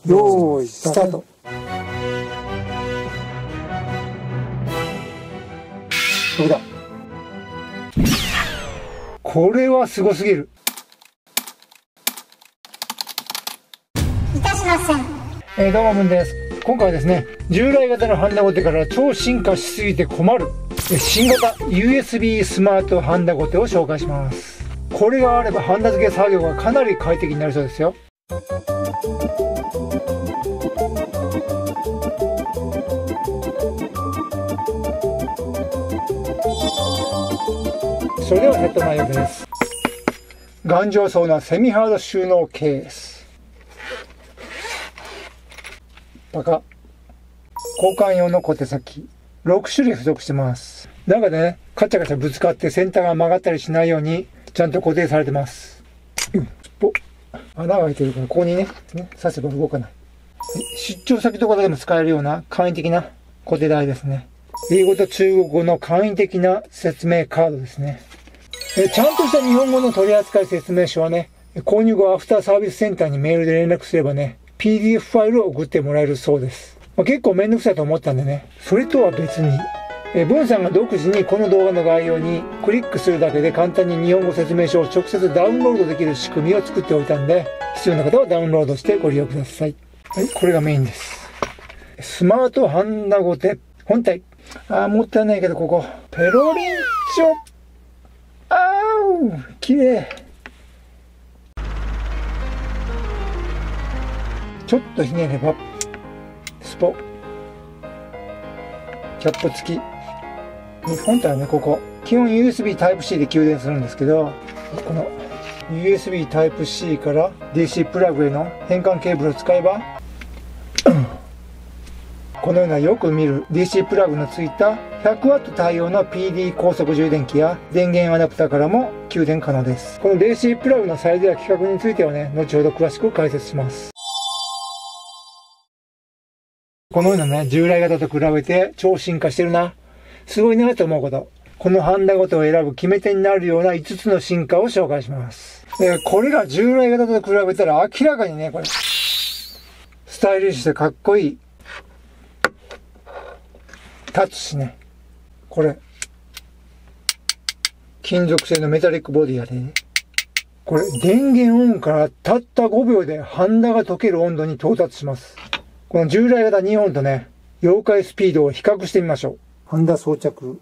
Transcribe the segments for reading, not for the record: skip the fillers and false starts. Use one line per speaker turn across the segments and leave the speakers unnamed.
よーいスタート。どうだ。これはすごすぎる。
いたしません。
どうもむんです。今回はですね、従来型のハンダゴテから超進化しすぎて困る新型 USB スマートハンダゴテを紹介します。これがあればハンダ付け作業がかなり快適になりそうですよ。それではセット内容です。頑丈そうなセミハード収納ケース、パカ、交換用の小手先、6種類付属してます。中でね、カチャカチャぶつかって先端が曲がったりしないようにちゃんと固定されてます。穴が開いてるからここにね刺せば動かない。出張先とかでも使えるような簡易的な固定台ですね。英語と中国語の簡易的な説明カードですね。ちゃんとした日本語の取扱説明書はね、購入後アフターサービスセンターにメールで連絡すればね、PDF ファイルを送ってもらえるそうです。結構めんどくさいと思ったんでね、それとは別に、文さんが独自にこの動画の概要にクリックするだけで簡単に日本語説明書を直接ダウンロードできる仕組みを作っておいたんで、必要な方はダウンロードしてご利用ください。はい、これがメインです。スマートハンダゴテ本体。もったいないけどここ。ペロリンチョ。綺麗。ちょっとひねれば、スポ。キャップ付き。本体はね、ここ。基本 USB Type-C で給電するんですけど、この USB Type-C から DC プラグへの変換ケーブルを使えば、このようなよく見る DC プラグのついた 100W 対応の PD 高速充電器や電源アダプターからも給電可能です。この DC プラグのサイズや規格についてはね、後ほど詳しく解説します。このようなね、従来型と比べて超進化してるな。すごいなと思うこと。このハンダゴテを選ぶ決め手になるような5つの進化を紹介します。これが従来型と比べたら明らかにね、これ、スタイリッシュでかっこいい。立つしね。これ、金属製のメタリックボディやで。これ、電源オンからたった5秒でハンダが溶ける温度に到達します。この従来型2本とね、溶解スピードを比較してみましょう。ハンダ装着。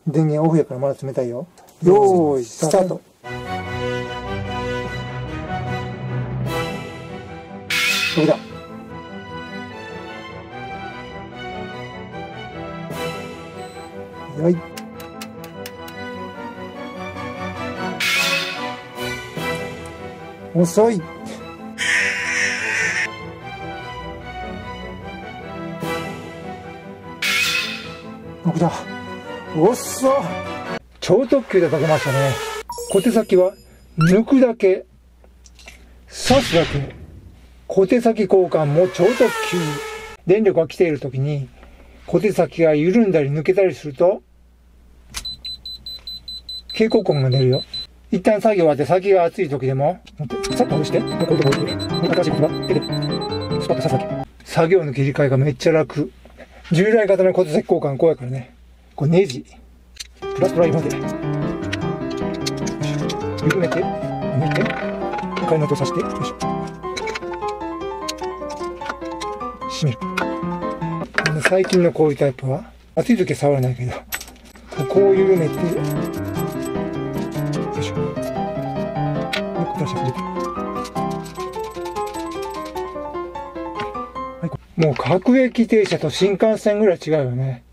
電源オフやからまだ冷たいよ。よーい、スタート。どうだ。はい。遅い。僕だ。遅っ。超特急でかけましたね。小手先は抜くだけ、刺すだけ。小手先交換も超特急。電力が来ている時に小手先が緩んだり抜けたりすると警告音が出るよ。一旦作業終わって先が熱い時でもさっと押して、こういうとこ置いて、新しい言葉手でスパッと刺すだけ。作業の切り替えがめっちゃ楽。従来型の小手先交換こうやからね、こうネジプラスプライまで緩めて抜いて替えの音を刺して、よいしょ、閉める。最近のこういうタイプは熱い時は触らないけど、ここを緩めて、よいしょ、もう各駅停車と新幹線ぐらい違うよね。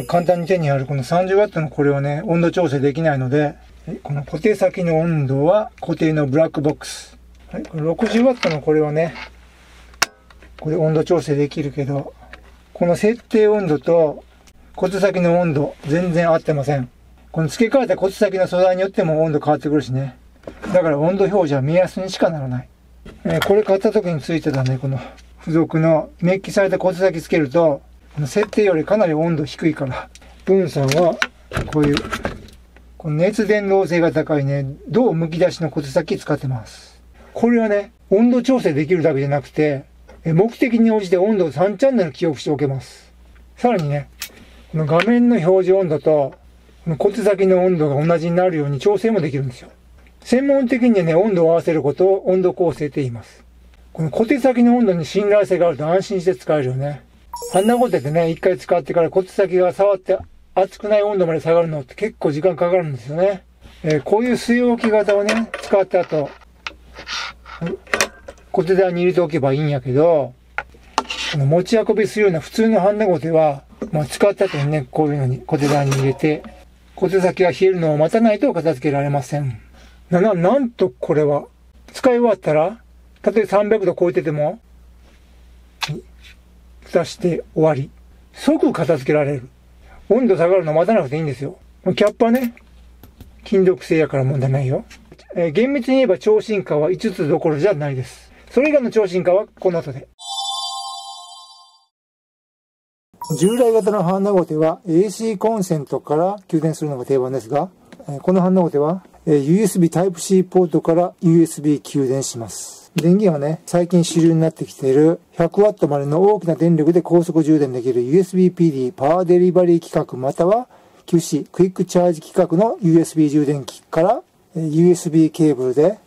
簡単に手にあるこの 30W のこれをね、温度調整できないので、この固定先の温度は固定のブラックボックス。これ 60W のこれをね、これ温度調整できるけど、この設定温度と小手先の温度全然合ってません。この付け替えた小手先の素材によっても温度変わってくるしね。だから温度表示は目安にしかならない。これ買った時についてたね、この付属のメッキされた小手先つけると、この設定よりかなり温度低いから、文さんはこういうこの熱伝導性が高いね、銅むき出しの小手先使ってます。これはね、温度調整できるだけじゃなくて、目的に応じて温度を3チャンネル記憶しておけます。さらにね、この画面の表示温度と、この小手先の温度が同じになるように調整もできるんですよ。専門的にはね、温度を合わせることを温度構成って言います。この小手先の温度に信頼性があると安心して使えるよね。ハンダゴテってね、一回使ってから小手先が触って熱くない温度まで下がるのって結構時間かかるんですよね。こういう据え置き型をね、使った後、小手台に入れておけばいいんやけど、この持ち運びするような普通のハンダゴテは、使った後にね、こういうのに小手台に入れて、小手先が冷えるのを待たないと片付けられません。なんとこれは、使い終わったら、たとえ300度超えてても、蓋して終わり。即片付けられる。温度下がるの待たなくていいんですよ。キャップはね、金属製やから問題ないよ。厳密に言えば超進化は5つどころじゃないです。それ以外の超進化はこの後で。従来型のハンダゴテは AC コンセントから給電するのが定番ですが、このハンダゴテは USB Type-C ポートから USB 給電します。電源はね、最近主流になってきている 100W までの大きな電力で高速充電できる USB PD パワーデリバリー規格または QC クイックチャージ規格の USB 充電器から USB ケーブルで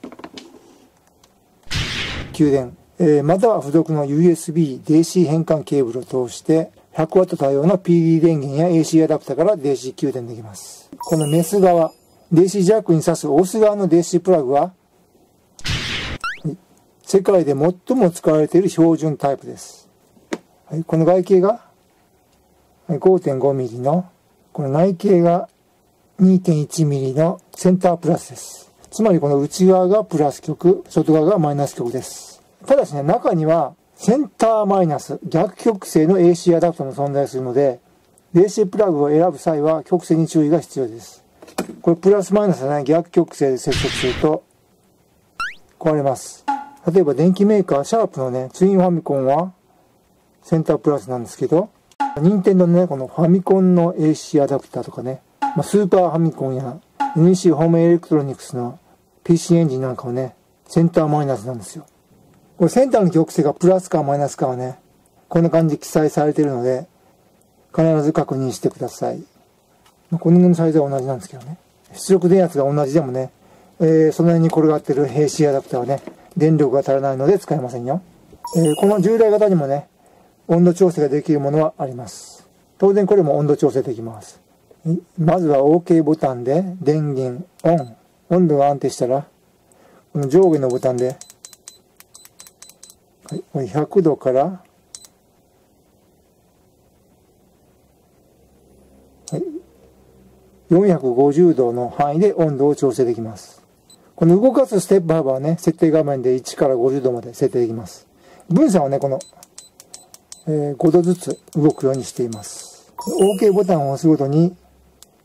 給電、または付属の USB DC 変換ケーブルを通して 100W 対応の PD 電源や AC アダプタから DC 給電できます。このメス側、DC ジャックに挿すオス側の DC プラグは世界で最も使われている標準タイプです。はい、この外径が 5.5mm の、この内径が 2.1mm のセンタープラスです。つまりこの内側がプラス極、外側がマイナス極です。ただしね、中にはセンターマイナス、逆極性の AC アダプタも存在するので、DC プラグを選ぶ際は極性に注意が必要です。これプラスマイナスはね、逆極性で接続すると壊れます。例えば電気メーカーシャープのね、ツインファミコンはセンタープラスなんですけど、任天堂のね、このファミコンの AC アダプターとかね、スーパーファミコンや NEC ホームエレクトロニクスの PC エンジンなんかはね、センターマイナスなんですよ。これセンターの極性がプラスかマイナスかはね、こんな感じで記載されているので、必ず確認してください。この辺のサイズは同じなんですけどね。出力電圧が同じでもね、その辺に転がってる AC アダプターはね、電力が足らないので使えませんよ。この従来型にもね、温度調整ができるものはあります。当然これも温度調整できます。まずは OK ボタンで電源オン。温度が安定したら、この上下のボタンで、はい、これ100度から、はい、450度の範囲で温度を調整できます。この動かすステップ幅はね、設定画面で1から50度まで設定できます。分散はね、この、5度ずつ動くようにしています。OK ボタンを押すごとに、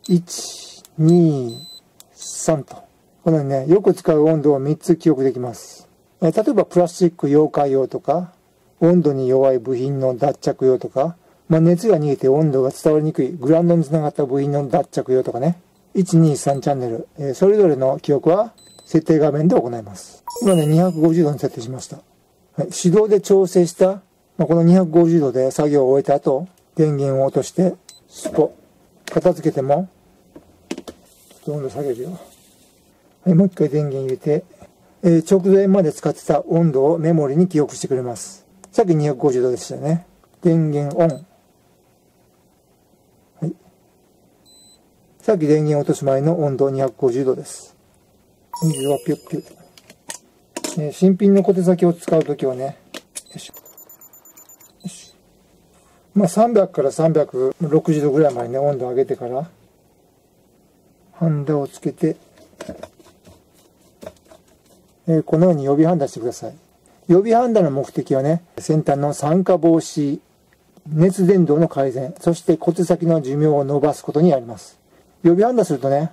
1、2、3と。このようにね、よく使う温度を3つ記憶できます。例えばプラスチック溶解用とか、温度に弱い部品の脱着用とか、熱が逃げて温度が伝わりにくいグラウンドにつながった部品の脱着用とかね、1、2、3チャンネル、それぞれの記憶は設定画面で行います。今ね、250度に設定しました。はい、手動で調整した、この250度で作業を終えた後、電源を落として、スポ。片付けても、ちょっと温度下げるよ。はい、もう一回電源入れて、直前まで使ってた温度をメモリに記憶してくれます。さっき250度でしたよね。電源オン。はい。さっき電源を落とす前の温度250度です。水はピュッピュッ。新品の小手先を使うときはね、よいしょ。よし。300から360度ぐらいまでね、温度を上げてから、ハンダをつけて、このように予備ハンダしてください。予備ハンダの目的はね、先端の酸化防止、熱伝導の改善、そして小手先の寿命を伸ばすことにあります。予備ハンダするとね、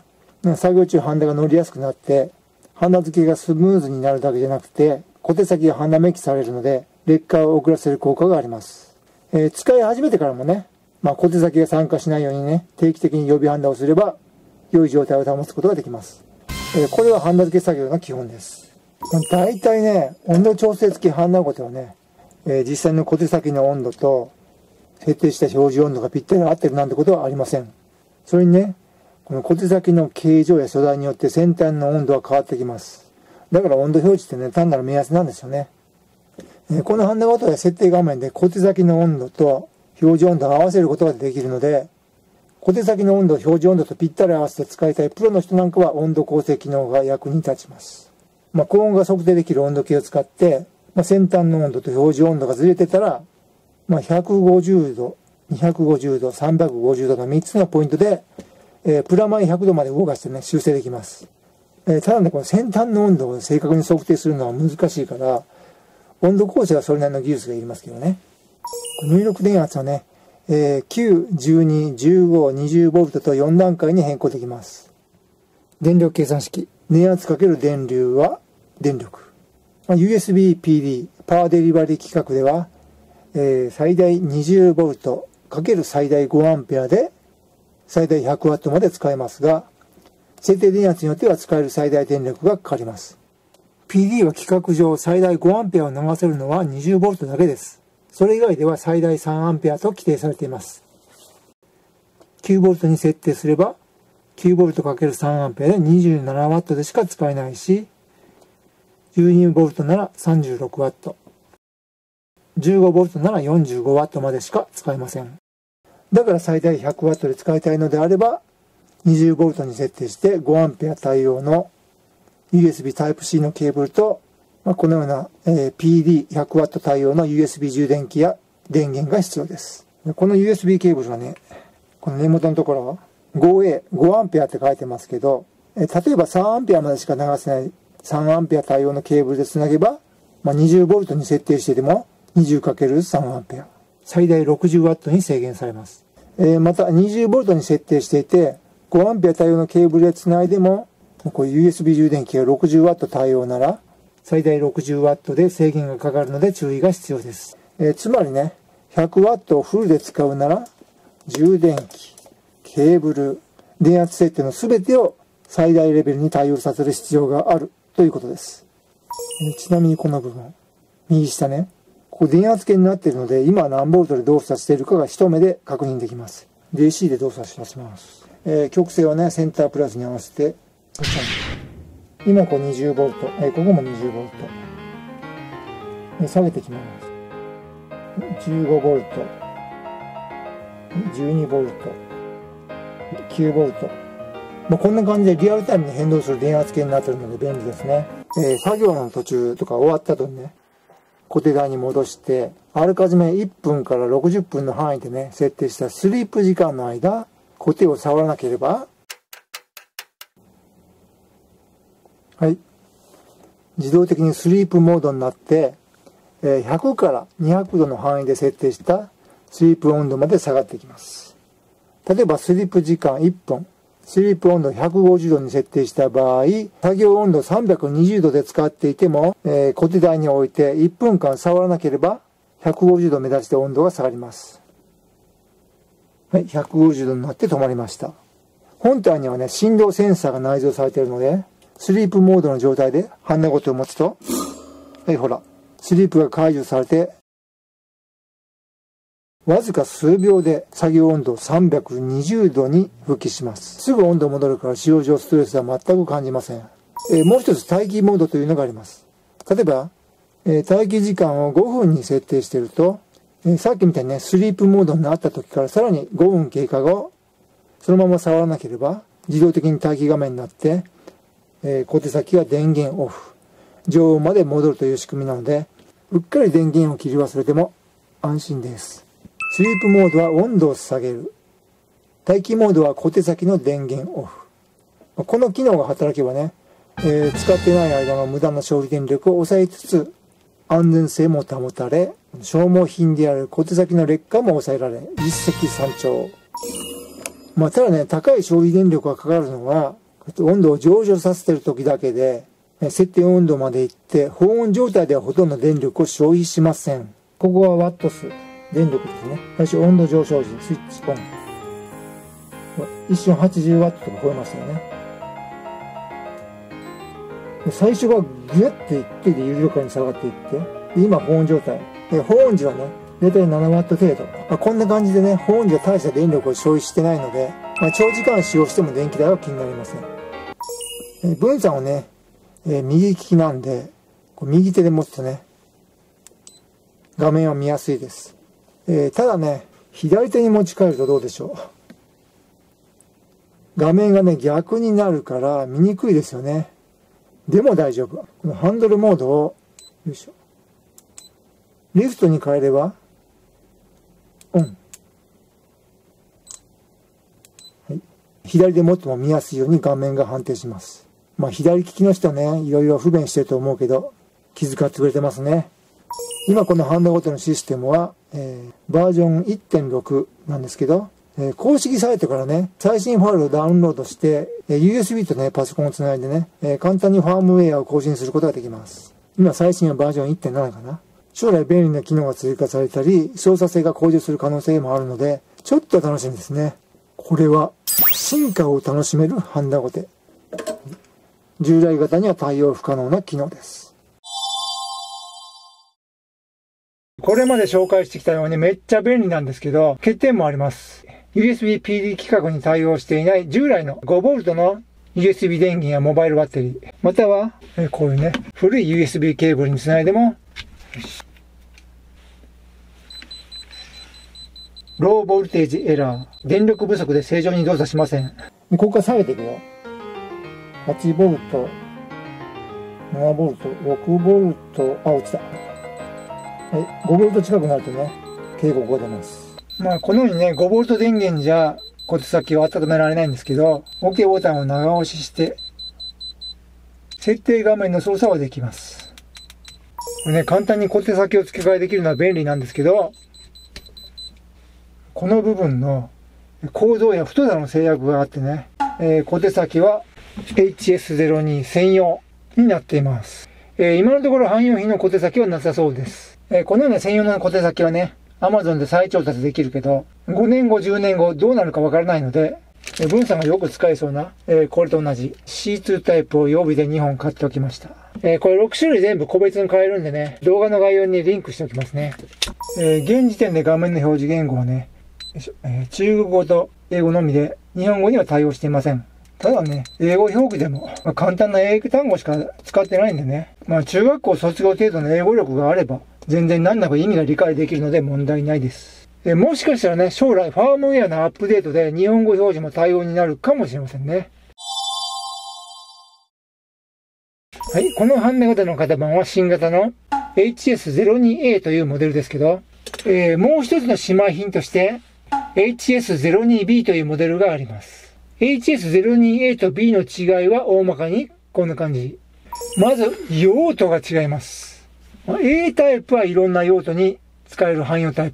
作業中ハンダが乗りやすくなって、ハンダ付けがスムーズになるだけじゃなくて、小手先がハンダめきされるので、劣化を遅らせる効果があります。使い始めてからもね、小手先が酸化しないようにね、定期的に予備ハンダをすれば、良い状態を保つことができます。これはハンダ付け作業の基本です。大体ね、温度調整付きハンダゴテはね、実際の小手先の温度と設定した表示温度がぴったり合ってるなんてことはありません。それにね、この小手先の形状や素材によって先端の温度は変わってきます。だから温度表示ってね、単なる目安なんですよね。このハンダゴテは設定画面で小手先の温度と表示温度を合わせることができるので、小手先の温度を表示温度とぴったり合わせて使いたいプロの人なんかは温度構成機能が役に立ちます。高温が測定できる温度計を使って、先端の温度と表示温度がずれてたら、150度、250度、350度の3つのポイントで、プラマイ100度まで動かしてね、修正できます。ただね、この先端の温度を正確に測定するのは難しいから、温度構成はそれなりの技術がいりますけどね。入力電圧はね、9、12、15、20V と4段階に変更できます。電力計算式。電圧×電流は電力。USB PD、パワーデリバリー規格では、最大 20V × 最大 5A で最大 100W まで使えますが、設定電圧によっては使える最大電力がかかります。PD は規格上最大 5A を流せるのは 20V だけです。それ以外では最大 3A と規定されています。9V に設定すれば 9V×3A で 27W でしか使えないし、12V なら 36W、15V なら 45W までしか使えません。だから最大 100W で使いたいのであれば、20V に設定して 5A 対応の USB Type-C のケーブルと、このような PD100W 対応の USB 充電器や電源が必要です。この USB ケーブルはね、この根元のところ、5A って書いてますけど、例えば 3A までしか流せない 3A 対応のケーブルでつなげば、20V に設定してでも 20×3A、最大 60W に制限されます。また 20V に設定していて、5A 対応のケーブルでつないでも、こういう USB 充電器が 60W 対応なら、最大 60W で制限がかかるので注意が必要です。つまりね、100W をフルで使うなら、充電器、ケーブル、電圧設定の全てを最大レベルに対応させる必要があるということです。ちなみにこの部分、右下ね、ここ電圧計になっているので、今何ボルトで動作しているかが一目で確認できます。DC で動作させます。極性はね、センタープラスに合わせて、今こう 20V、ここも 20V。下げてきます。15V、12V、9V。こんな感じでリアルタイムに変動する電圧計になっているので便利ですね。作業の途中とか終わった後にね、固定台に戻して、あらかじめ1分から60分の範囲でね、設定したスリープ時間の間、固定を触らなければ、はい。自動的にスリープモードになって、100から200度の範囲で設定したスリープ温度まで下がっていきます。例えばスリープ時間1分、スリープ温度150度に設定した場合、作業温度320度で使っていても、固定台に置いて1分間触らなければ150度目指して温度が下がります。はい、150度になって止まりました。本体にはね、振動センサーが内蔵されているので、スリープモードの状態でハンダゴテを持つと、はい、ほら、スリープが解除されて、わずか数秒で作業温度320度に復帰します。すぐ温度戻るから使用上ストレスは全く感じません。もう一つ待機モードというのがあります。例えば、待機時間を5分に設定していると、さっきみたいにね、スリープモードになった時からさらに5分経過後、そのまま触らなければ自動的に待機画面になって、小手先が電源オフ、常温まで戻るという仕組みなので、うっかり電源を切り忘れても安心です。スリープモードは温度を下げる。待機モードは小手先の電源オフ。この機能が働けばね、使ってない間の無駄な消費電力を抑えつつ、安全性も保たれ、消耗品である小手先の劣化も抑えられ、一石三鳥。ただね、高い消費電力がかかるのは、温度を上昇させている時だけで、設定温度まで行って、保温状態ではほとんど電力を消費しません。ここはワット数、電力ですね。最初温度上昇時、スイッチオン。一瞬80ワットとか超えましたよね。最初がギュッていってで緩やかに下がっていって、で今保温状態。保温時はね、だいたい7ワット程度。こんな感じでね、保温時は大した電力を消費してないので、長時間使用しても電気代は気になりません。分散をね、右利きなんで、右手で持つとね、画面は見やすいです。ただね、左手に持ち替えるとどうでしょう。画面がね、逆になるから見にくいですよね。でも大丈夫。このハンドルモードを、よいしょ。リフトに変えれば、オン。はい。左で持っても見やすいように画面が判定します。左利きの人はね、いろいろ不便してると思うけど、気遣ってくれてますね。今このハンドごとのシステムは、バージョン 1.6 なんですけど、公式サイトからね、最新ファイルをダウンロードして、USB とね、パソコンをつないでね、簡単にファームウェアを更新することができます。今最新はバージョン 1.7 かな。将来便利な機能が追加されたり、操作性が向上する可能性もあるので、ちょっと楽しみですね。これは、進化を楽しめるハンダゴテ。従来型には対応不可能な機能です。これまで紹介してきたようにめっちゃ便利なんですけど、欠点もあります。USB PD 規格に対応していない従来の 5V の USB 電源やモバイルバッテリー、またはこういうね、古い USB ケーブルにつないでも、ローボルテージエラー、電力不足で正常に動作しません。ここから下げていくよ。8V、7V、6V、落ちた。はい、5V 近くなるとね、警告が出ます。このようにね、5V 電源じゃ小手先を温められないんですけど、OK ボタンを長押しして、設定画面の操作はできます。これね、簡単に小手先を付け替えできるのは便利なんですけど、この部分の構造や太さの制約があってね、小手先は HS02 専用になっています。今のところ汎用品の小手先はなさそうです。このような専用の小手先はね、Amazon で再調達できるけど、5年後、10年後どうなるかわからないので、文さんがよく使えそうな、これと同じ C2 タイプを予備で2本買っておきました。これ6種類全部個別に買えるんでね、動画の概要にリンクしておきますね。現時点で画面の表示言語はね、中国語と英語のみで日本語には対応していません。ただね、英語表記でも、簡単な英語単語しか使ってないんでね、中学校卒業程度の英語力があれば、全然難なく意味が理解できるので問題ないです。もしかしたらね、将来ファームウェアのアップデートで日本語表示も対応になるかもしれませんね。はい、このハンダゴテの型番は新型の HS02A というモデルですけど、もう一つの姉妹品として HS02B というモデルがあります。HS02A と B の違いは大まかにこんな感じ。まず、用途が違います。A タイプはいろんな用途に使える汎用タイ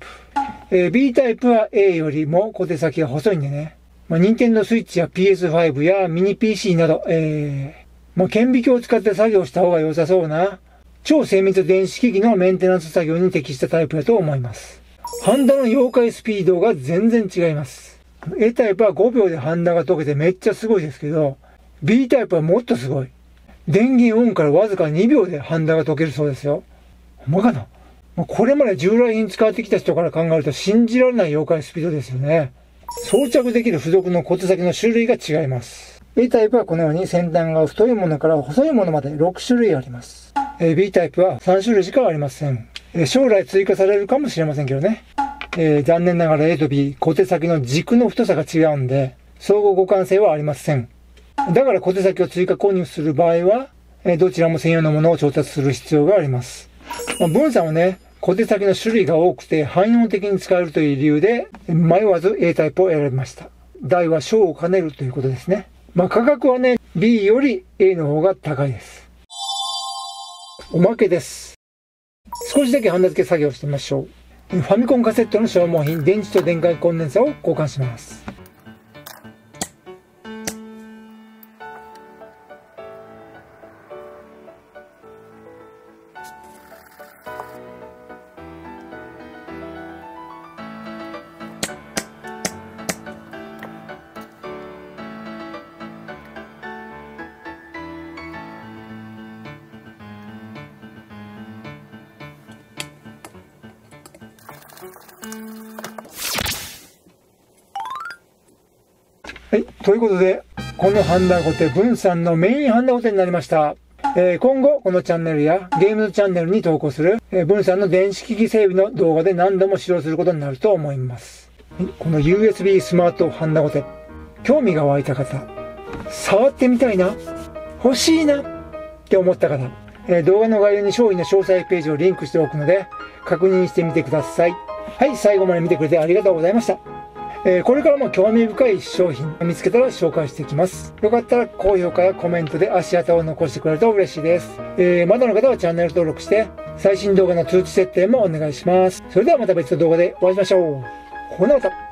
プ。B タイプは A よりも小手先が細いんでね。Nintendo Switch や PS5 やミニ PC など、顕微鏡を使って作業した方が良さそうな超精密電子機器のメンテナンス作業に適したタイプだと思います。ハンダの溶解スピードが全然違います。A タイプは5秒でハンダが溶けてめっちゃすごいですけど、B タイプはもっとすごい。電源オンからわずか2秒でハンダが溶けるそうですよ。ほんまかな？これまで従来品使ってきた人から考えると信じられない溶解スピードですよね。装着できる付属の小手先の種類が違います。A タイプはこのように先端が太いものから細いものまで6種類あります。B タイプは3種類しかありません。将来追加されるかもしれませんけどね。残念ながら A と B、小手先の軸の太さが違うんで、相互互換性はありません。だから小手先を追加購入する場合は、どちらも専用のものを調達する必要があります。文さんはね、小手先の種類が多くて汎用的に使えるという理由で、迷わず A タイプを選びました。大は小を兼ねるということですね。価格はね、B より A の方が高いです。おまけです。少しだけハンダ付け作業してみましょう。ファミコンカセットの消耗品、電池と電解コンデンサを交換します。はい、ということで、このハンダゴテ、文さんのメインハンダゴテになりました。今後、このチャンネルやゲームズチャンネルに投稿する、文さんの電子機器整備の動画で何度も使用することになると思います。この USB スマートハンダゴテ、興味が湧いた方、触ってみたいな、欲しいなって思った方、動画の概要に商品の詳細ページをリンクしておくので、確認してみてください。はい、最後まで見てくれてありがとうございました。これからも興味深い商品見つけたら紹介していきます。よかったら高評価やコメントで足跡を残してくれると嬉しいです。まだの方はチャンネル登録して、最新動画の通知設定もお願いします。それではまた別の動画でお会いしましょう。ほなまた。